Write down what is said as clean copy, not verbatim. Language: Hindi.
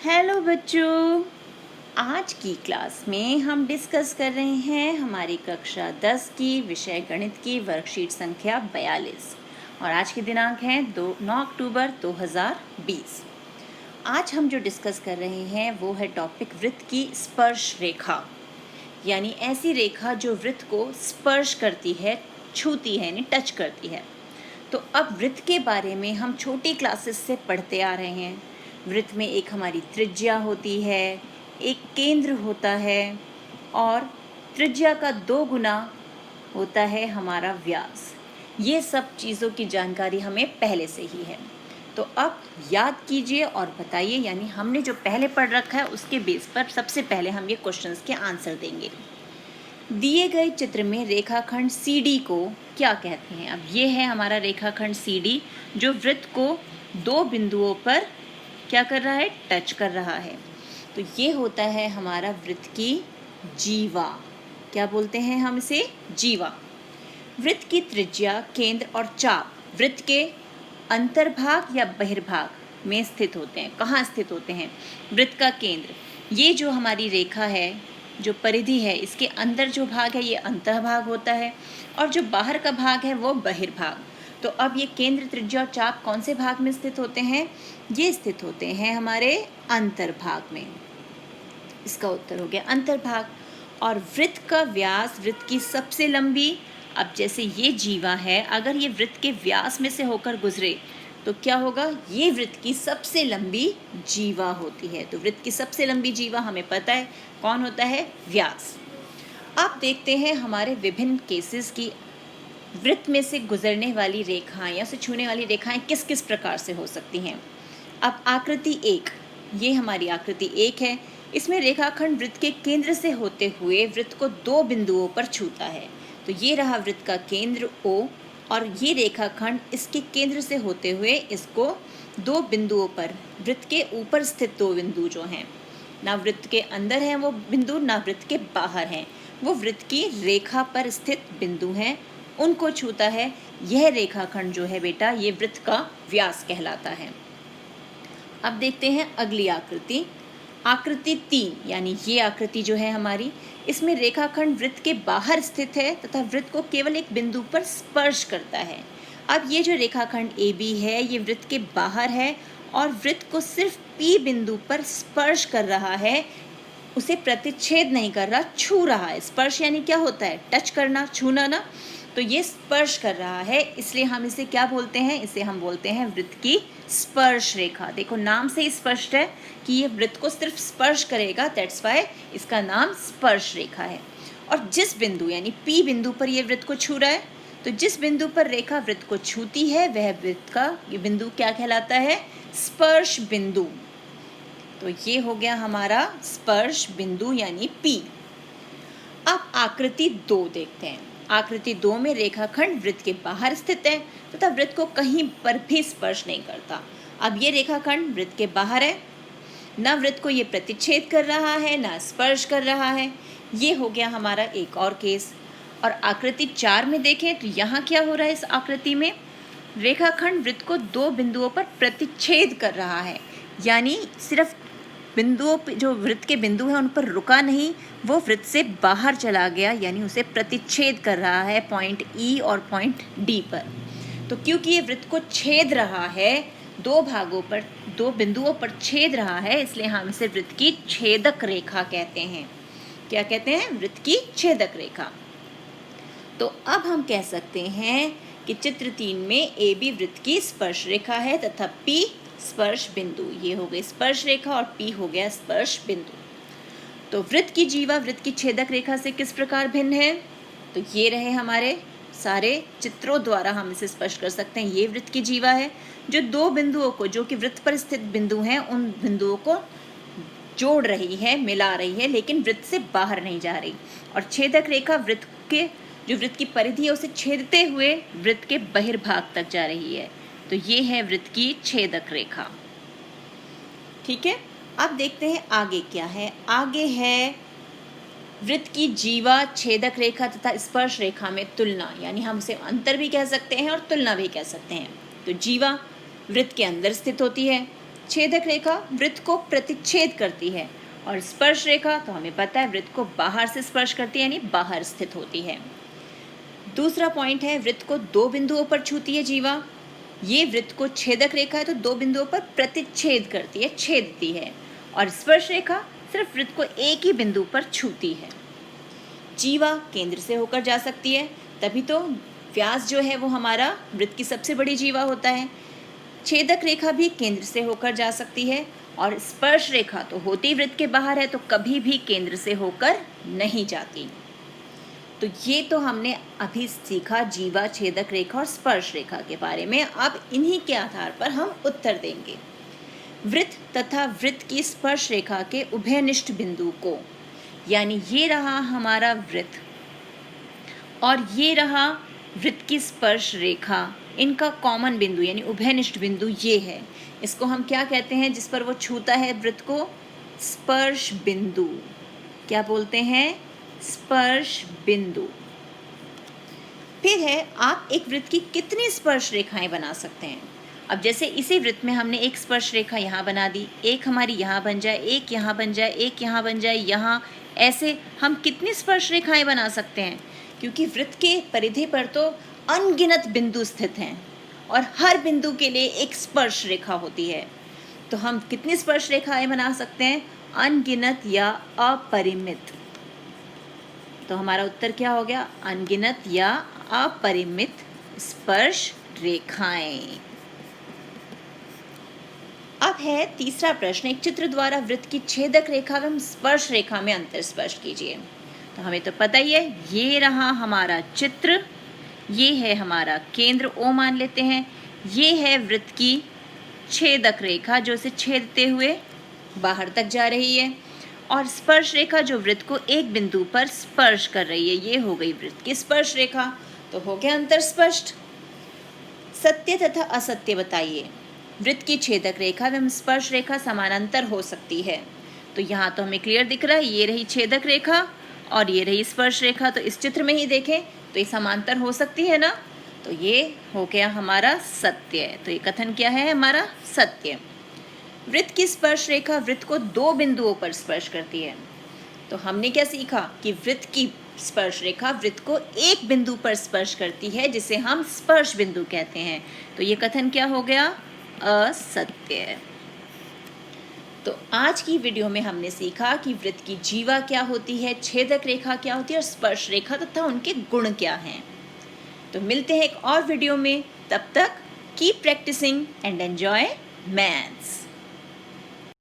हेलो बच्चों, आज की क्लास में हम डिस्कस कर रहे हैं हमारी कक्षा 10 की विषय गणित की वर्कशीट संख्या 42 और आज की दिनांक है 9 अक्टूबर 2020। आज हम जो डिस्कस कर रहे हैं वो है टॉपिक वृत्त की स्पर्श रेखा, यानी ऐसी रेखा जो वृत्त को स्पर्श करती है, छूती है, यानी टच करती है। तो अब वृत्त के बारे में हम छोटी क्लासेस से पढ़ते आ रहे हैं। वृत्त में एक हमारी त्रिज्या होती है, एक केंद्र होता है और त्रिज्या का 2 गुना होता है हमारा व्यास। ये सब चीज़ों की जानकारी हमें पहले से ही है। तो अब याद कीजिए और बताइए, यानी हमने जो पहले पढ़ रखा है उसके बेस पर सबसे पहले हम ये क्वेश्चंस के आंसर देंगे। दिए गए चित्र में रेखाखंड CD को क्या कहते हैं? अब ये है हमारा रेखाखंड CD जो वृत्त को 2 बिंदुओं पर क्या कर रहा है? टच कर रहा है। तो ये होता है हमारा वृत्त की जीवा। क्या बोलते हैं हम इसे? जीवा। वृत्त की त्रिज्या, केंद्र और चाप वृत्त के अंतर्भाग या बहिर्भाग में स्थित होते हैं। कहाँ स्थित होते हैं? वृत्त का केंद्र, ये जो हमारी रेखा है, जो परिधि है, इसके अंदर जो भाग है ये अंतर्भाग होता है और जो बाहर का भाग है वो बहिर्भाग। तो अब ये केंद्र, त्रिज्या और चाप कौन से भाग में स्थित होते हैं? ये स्थित होते हैं हमारे अंतर्भाग में। इसका उत्तर हो गया अंतर्भाग। और वृत्त का व्यास, वृत्त की सबसे लंबी, अब जैसे ये जीवा है, अगर ये वृत्त के व्यास में से होकर गुजरे तो क्या होगा? ये वृत्त की सबसे लंबी जीवा होती है। तो वृत्त की सबसे लंबी जीवा हमें पता है कौन होता है? व्यास। अब देखते हैं हमारे विभिन्न केसेस की वृत्त में से गुजरने वाली रेखाएं या उसे छूने वाली रेखाएं किस किस प्रकार से हो सकती हैं। अब आकृति 1, ये हमारी आकृति 1 है। इसमें रेखाखंड वृत्त के केंद्र से होते हुए वृत्त को 2 बिंदुओं पर छूता है। तो ये रहा वृत्त का केंद्र O और ये रेखाखंड इसके केंद्र से होते हुए इसको 2 बिंदुओं पर, वृत्त के ऊपर स्थित 2 बिंदु जो हैं, ना वृत्त के अंदर हैं वो बिंदु, ना वृत्त के बाहर हैं, वो वृत्त की रेखा पर स्थित बिंदु हैं, उनको छूता है। यह रेखाखंड जो है बेटा, ये वृत्त का व्यास कहलाता है। अब देखते हैं अगली आकृति, आकृति 3, यानी ये आकृति जो है हमारी, इसमें रेखाखंड वृत्त के बाहर स्थित है तथा वृत्त को केवल एक बिंदु पर स्पर्श करता है। अब ये जो रेखाखंड AB है ये वृत्त के बाहर है और वृत्त को सिर्फ P बिंदु पर स्पर्श कर रहा है, उसे प्रतिच्छेद नहीं कर रहा, छू रहा है। स्पर्श यानी क्या होता है? टच करना, छूना ना। तो ये स्पर्श कर रहा है, इसलिए हम इसे क्या बोलते हैं? इसे हम बोलते हैं वृत्त की स्पर्श रेखा। देखो नाम से ही स्पष्ट है कि ये वृत्त को सिर्फ स्पर्श करेगा, दैट्स वाई इसका नाम स्पर्श रेखा है। और जिस बिंदु यानी P बिंदु पर ये वृत्त को छू रहा है, तो जिस बिंदु पर रेखा वृत्त को छूती है वह वृत्त का ये बिंदु क्या कहलाता है? स्पर्श बिंदु। तो ये हो गया हमारा स्पर्श बिंदु यानी P। अब आकृति 2 देखते हैं। आकृति 2 में रेखाखंड वृत्त के बाहर स्थित है तथा वृत्त को कहीं पर भी स्पर्श नहीं करता। अब ये रेखाखंड वृत्त के बाहर है, ना वृत्त को ये प्रतिच्छेद कर रहा है ना स्पर्श कर रहा है। ये हो गया हमारा एक और केस। और आकृति 4 में देखें तो यहाँ क्या हो रहा है? इस आकृति में रेखाखंड वृत्त को 2 बिंदुओं पर प्रतिच्छेद कर रहा है, यानी सिर्फ बिंदुओं पे, जो वृत्त के बिंदु हैं उन पर रुका नहीं, वो वृत्त से बाहर चला गया, यानी उसे प्रतिच्छेद कर रहा है पॉइंट E और पॉइंट D पर। तो क्योंकि ये वृत्त को छेद रहा है, 2 भागों पर, 2 बिंदुओं पर छेद रहा है, इसलिए हम इसे वृत्त की छेदक रेखा कहते हैं। क्या कहते हैं? वृत्त की छेदक रेखा। तो अब हम कह सकते हैं कि चित्र 3 में AB वृत्त की स्पर्श रेखा है तथा P स्पर्श बिंदु। ये हो गई स्पर्श रेखा और P हो गया स्पर्श बिंदु। तो वृत्त की जीवा वृत्त की छेदक रेखा से किस प्रकार भिन्न है? तो ये रहे हमारे सारे चित्रों द्वारा हम इसे स्पष्ट कर सकते हैं। ये वृत्त की जीवा है जो 2 बिंदुओं को, जो कि वृत्त पर स्थित बिंदु हैं, उन बिंदुओं को जोड़ रही है, मिला रही है, लेकिन वृत्त से बाहर नहीं जा रही। और छेदक रेखा वृत्त के, जो वृत्त की परिधि है उसे छेदते हुए वृत्त के बहिर्भाग तक जा रही है। तो ये है वृत्त की छेदक रेखा। ठीक है, अब देखते हैं आगे क्या है। आगे है वृत्त की जीवा, छेदक रेखा तथा स्पर्श रेखा में तुलना, यानी हम उसे अंतर भी कह सकते हैं और तुलना भी कह सकते हैं। तो जीवा वृत्त के अंदर स्थित होती है, छेदक रेखा वृत्त को प्रतिच्छेद करती है और स्पर्श रेखा तो हमें पता है वृत्त को बाहर से स्पर्श करती है, यानी बाहर स्थित होती है। दूसरा पॉइंट है वृत्त को दो बिंदुओं पर छूती है जीवा। ये वृत्त को छेदक रेखा है तो दो बिंदुओं पर प्रतिच्छेद करती है, छेदती है, और स्पर्श रेखा सिर्फ वृत्त को एक ही बिंदु पर छूती है। जीवा केंद्र से होकर जा सकती है, तभी तो व्यास जो है वो हमारा वृत्त की सबसे बड़ी जीवा होता है। छेदक रेखा भी केंद्र से होकर जा सकती है और स्पर्श रेखा तो होती ही वृत्त के बाहर है, तो कभी भी केंद्र से होकर नहीं जाती। तो ये तो हमने अभी सीखा जीवा, छेदक रेखा और स्पर्श रेखा के बारे में। अब इन्हीं के आधार पर हम उत्तर देंगे। वृत्त तथा वृत्त की स्पर्श रेखा के उभयनिष्ठ बिंदु को, यानी ये रहा हमारा वृत्त और ये रहा वृत्त की स्पर्श रेखा, इनका कॉमन बिंदु यानी उभयनिष्ठ बिंदु ये है। इसको हम क्या कहते हैं जिस पर वो छूता है वृत्त को? स्पर्श बिंदु। क्या बोलते हैं? स्पर्श बिंदु। फिर है आप एक वृत्त की कितनी स्पर्श रेखाएं बना सकते हैं। अब जैसे इसी वृत्त में हमने एक स्पर्श रेखा यहाँ बना दी, एक हमारी यहाँ बन जाए, एक यहाँ बन जाए, एक यहाँ बन जाए, यहाँ, ऐसे हम कितनी स्पर्श रेखाएं बना सकते हैं? क्योंकि वृत्त के परिधि पर तो अनगिनत बिंदु स्थित हैं और हर बिंदु के लिए एक स्पर्श रेखा होती है, तो हम कितनी स्पर्श रेखाएं बना सकते हैं? अनगिनत या अपरिमित। तो हमारा उत्तर क्या हो गया? अनगिनत या अपरिमित स्पर्श रेखाएं। अब है तीसरा प्रश्न, एक चित्र द्वारा वृत्त की छेदक रेखा एवं स्पर्श रेखा में अंतर स्पष्ट कीजिए। तो हमें तो पता ही है, ये रहा हमारा चित्र, ये है हमारा केंद्र O मान लेते हैं, ये है वृत्त की छेदक रेखा जो इसे छेदते हुए बाहर तक जा रही है, और स्पर्श रेखा जो वृत्त को एक बिंदु पर स्पर्श कर रही है, ये हो गई वृत्त की स्पर्श रेखा। तो हो गया अंतर स्पष्ट। सत्य तथा असत्य बताइए। वृत्त की छेदक रेखा एवं स्पर्श रेखा समानांतर हो सकती है। तो यहाँ तो हमें क्लियर दिख रहा है, ये रही छेदक रेखा और ये रही स्पर्श रेखा, तो इस चित्र में ही देखें तो ये समांतर हो सकती है ना, तो ये हो गया हमारा सत्य। तो ये कथन क्या है हमारा? सत्य। वृत्त की स्पर्श रेखा वृत्त को दो बिंदुओं पर स्पर्श करती है। तो हमने क्या सीखा कि वृत्त की स्पर्श रेखा वृत्त को एक बिंदु पर स्पर्श करती है, जिसे हम स्पर्श बिंदु कहते हैं। तो ये कथन क्या हो गया? असत्य। तो आज की वीडियो में हमने सीखा कि वृत्त की जीवा क्या होती है, छेदक रेखा क्या होती है और स्पर्श रेखा तथा उनके गुण क्या हैं। तो मिलते हैं एक और वीडियो में, तब तक keep practising and enjoy maths.